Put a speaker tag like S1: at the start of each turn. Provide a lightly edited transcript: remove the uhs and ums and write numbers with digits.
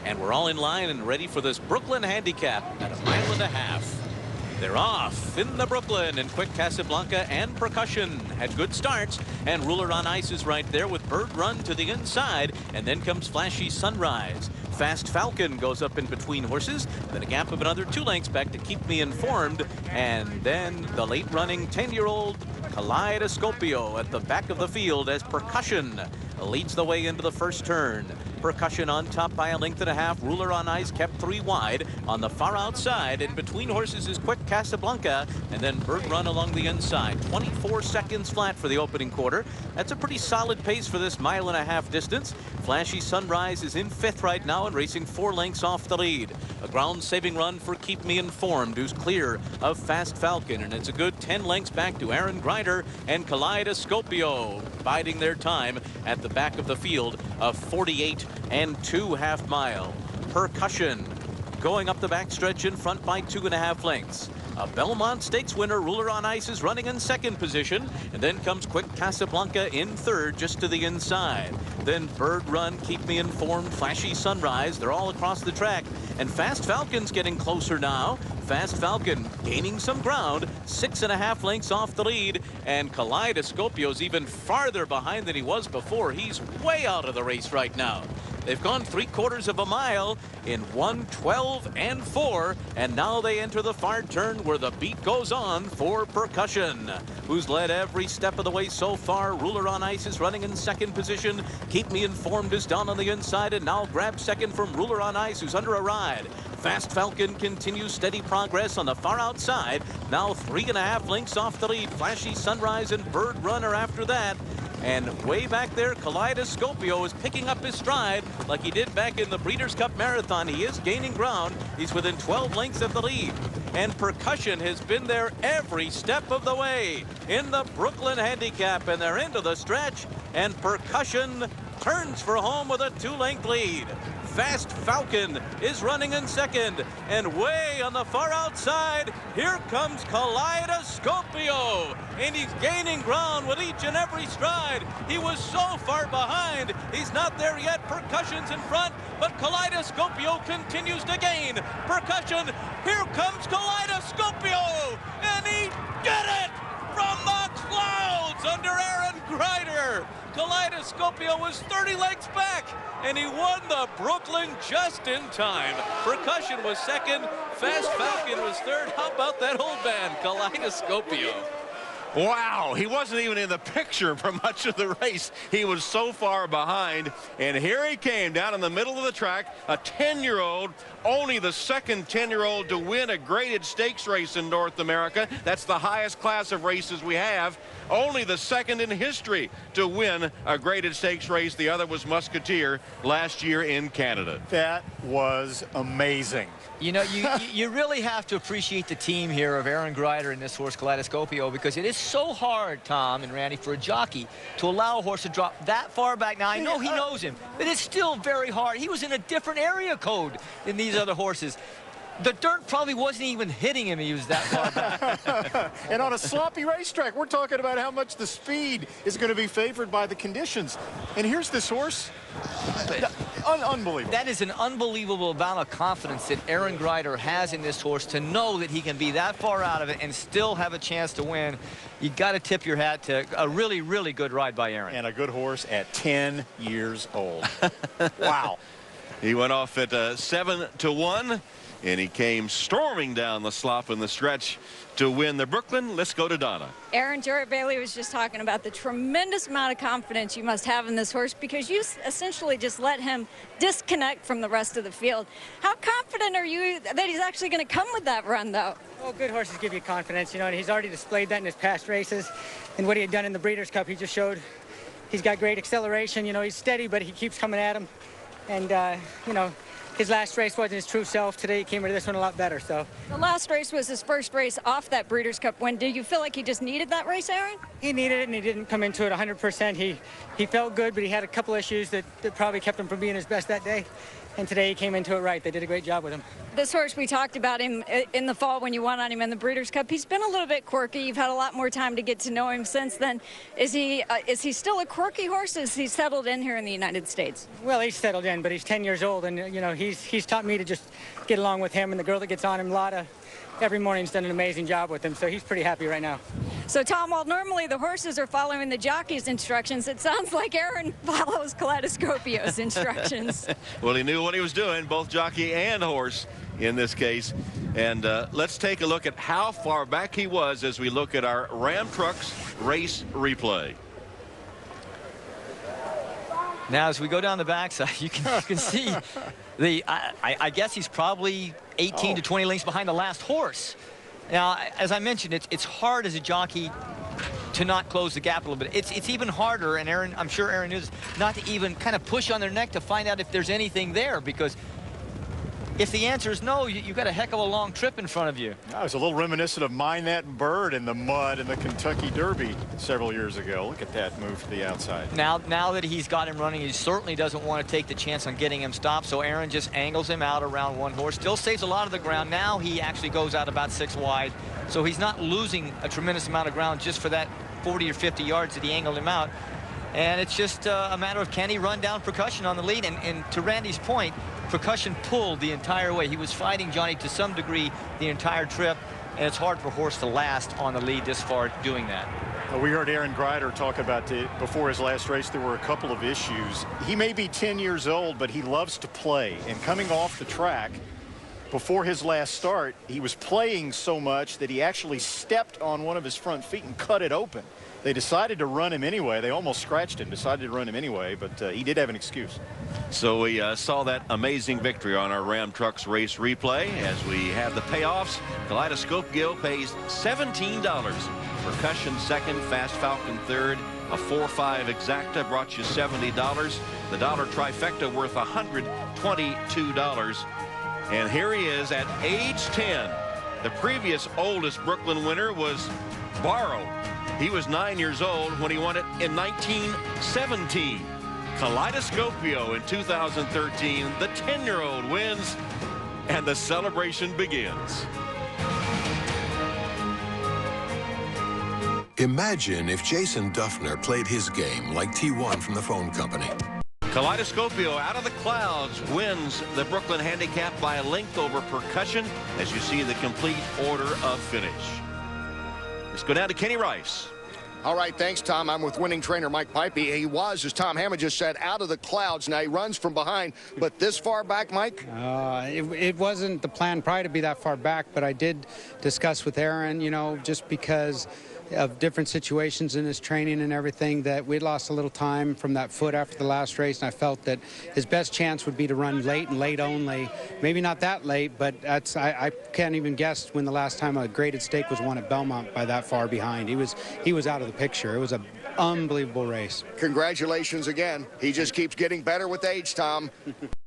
S1: And we're all in line and ready for this Brooklyn Handicap at 1.5 miles. They're off in the Brooklyn, and Quick Casablanca and Percussion had good starts, and Ruler on Ice is right there with Bird Run to the inside, and then comes Flashy Sunrise. Fast Falcon goes up in between horses, then a gap of another 2 lengths back to Keep Me Informed, and then the late running 10-year-old Calidoscopio at the back of the field as Percussion leads the way into the first turn. Percussion on top by 1.5 lengths. Ruler on Ice kept 3 wide. On the far outside, in between horses is Quick Casablanca, and then Bird Run along the inside. 24 seconds flat for the opening quarter. That's a pretty solid pace for this 1.5 mile distance. Flashy Sunrise is in 5th right now and racing 4 lengths off the lead. A ground-saving run for Keep Me Informed, who's clear of Fast Falcon, and it's a good 10 lengths back to Aaron Gryder and Calidoscopio, biding their time at the back of the field of 48 2.5 miles. Percussion going up the backstretch in front by 2.5 lengths. A Belmont Stakes winner, Ruler on Ice, is running in 2nd position, and then comes Quick Casablanca in 3rd, just to the inside. Then Bird Run, Keep Me Informed, Flashy Sunrise. They're all across the track, and Fast Falcon's getting closer now. Fast Falcon gaining some ground, 6.5 lengths off the lead, and Calidoscopio's even farther behind than he was before. He's way out of the race right now. They've gone 3/4 mile in 1:12 4, and now they enter the far turn where the beat goes on for Percussion, who's led every step of the way so far. Ruler on Ice is running in 2nd position. Keep Me Informed is down on the inside and now grabs 2nd from Ruler on Ice, who's under a ride. Fast Falcon continues steady progress on the far outside, now 3.5 lengths off the lead. Flashy Sunrise and Bird Run are after that. And way back there, Calidoscopio is picking up his stride like he did back in the Breeders' Cup Marathon. He is gaining ground. He's within 12 lengths of the lead. And Percussion has been there every step of the way in the Brooklyn Handicap, and they're into the stretch, and Percussion turns for home with a 2-length lead. Fast Falcon is running in 2nd, and way on the far outside, here comes Calidoscopio, and he's gaining ground with each and every stride. He was so far behind, he's not there yet. Percussion's in front, but Calidoscopio continues to gain. Percussion, here comes Calidoscopio, and he did it from the clouds under Aaron Gryder. Calidoscopio was 30 lengths back, and he won the Brooklyn just in time. Percussion was 2nd. Fast Falcon was 3rd. How about that old man, Calidoscopio?
S2: Wow, he wasn't even in the picture for much of the race. He was so far behind, and here he came down in the middle of the track, a 10-year-old, only the 2nd 10-year-old to win a graded stakes race in North America. That's the highest class of races we have. Only the 2nd in history to win a graded stakes race. The other was Musketeer last year in Canada.
S3: That was amazing.
S4: You know, you really have to appreciate the team here of Aaron Gryder and this horse Calidoscopio, because it is so hard, Tom and Randy, for a jockey to allow a horse to drop that far back. Now, I know he knows him, but it's still very hard. He was in a different area code than these other horses. The dirt probably wasn't even hitting him. He was that far back.
S3: And on a sloppy racetrack, we're talking about how much the speed is going to be favored by the conditions. And here's this horse. Unbelievable.
S4: That is an unbelievable amount of confidence that Aaron Gryder has in this horse, to know that he can be that far out of it and still have a chance to win. You got to tip your hat to a really, really good ride by Aaron.
S3: And a good horse at 10 years old. Wow.
S2: He went off at 7-1. And he came storming down the slop in the stretch to win the Brooklyn. Let's go to Donna.
S5: Aaron, Jory Bailey was just talking about the tremendous amount of confidence you must have in this horse, because you essentially just let him disconnect from the rest of the field. How confident are you that he's actually going to come with that run, though?
S6: Well, good horses give you confidence, you know, and he's already displayed that in his past races. And what he had done in the Breeders' Cup, he just showed he's got great acceleration. You know, he's steady, but he keeps coming at him. And, you know, his last race wasn't his true self. Today he came into this one a lot better. So
S5: the last race was his first race off that Breeders' Cup win. Do you feel like he just needed that race, Aaron?
S6: He needed it, and he didn't come into it 100%. He felt good, but he had a couple issues that probably kept him from being his best that day. and today he came into it right. They did a great job with him.
S5: This horse, we talked about him in the fall when you won on him in the Breeders' Cup. He's been a little bit quirky. You've had a lot more time to get to know him since then. Is he still a quirky horse? Is he settled in here in the United States?
S6: Well, he's settled in, but he's 10 years old, and you know he's taught me to just get along with him. And the girl that gets on him, Lotta, every morning's done an amazing job with him. So he's pretty happy right now.
S5: So, Tom, while normally the horses are following the jockey's instructions, it sounds like Aaron follows Calidoscopio's instructions.
S2: Well, he knew what he was doing, both jockey and horse in this case. And let's take a look at how far back he was as we look at our Ram Trucks race replay.
S4: Now, as we go down the backside, you can see I guess he's probably 18 to 20 lengths behind the last horse. Now, as I mentioned, it's hard as a jockey to not close the gap a little bit. It's even harder, and Aaron, I'm sure Aaron knew this, not to even kind of push on their neck to find out if there's anything there, because if the answer is no, you've got a heck of a long trip in front of you.
S3: I was a little reminiscent of Mind That Bird in the mud in the Kentucky Derby several years ago. Look at that move to the outside.
S4: Now that he's got him running, he certainly doesn't want to take the chance on getting him stopped, so Aaron just angles him out around one horse. Still saves a lot of the ground. Now he actually goes out about 6 wide, so he's not losing a tremendous amount of ground just for that 40 or 50 yards that he angled him out. And it's just a matter of, can he run down Percussion on the lead? And to Randy's point, Percussion pulled the entire way. He was fighting Johnny to some degree the entire trip, and it's hard for a horse to last on the lead this far doing that.
S3: We heard Aaron Gryder talk about before his last race, there were a couple of issues. He may be 10 years old, but he loves to play. And coming off the track, before his last start, he was playing so much that he actually stepped on one of his front feet and cut it open. They decided to run him anyway. They almost scratched him, decided to run him anyway, but he did have an excuse.
S2: So we saw that amazing victory on our Ram Trucks race replay. As we have the payoffs, Calidoscopio pays $17. Percussion second, Fast Falcon third, a 4-5 exacta brought you $70. The dollar trifecta worth $122. And here he is at age 10. The previous oldest Brooklyn winner was Barrow. He was 9 years old when he won it in 1917. Calidoscopio in 2013. The 10-year-old wins, and the celebration begins.
S7: Imagine if Jason Duffner played his game like T1 from the phone company.
S2: Calidoscopio out of the clouds wins the Brooklyn Handicap by a length over Percussion, as you see the complete order of finish. Let's go down to Kenny Rice.
S8: All right, thanks, Tom. I'm with winning trainer Mike Pipey. He was, as Tom Hammond just said, out of the clouds. Now he runs from behind, but this far back, Mike?
S9: It wasn't the plan prior to be that far back, but I did discuss with Aaron, you know, just because of different situations in his training and everything, that we'd lost a little time from that foot after the last race, and I felt that his best chance would be to run late and late only. Maybe not that late, but I can't even guess when the last time a graded stake was won at Belmont by that far behind. He was out of the picture. It was an unbelievable race.
S8: Congratulations again. He just keeps getting better with age, Tom.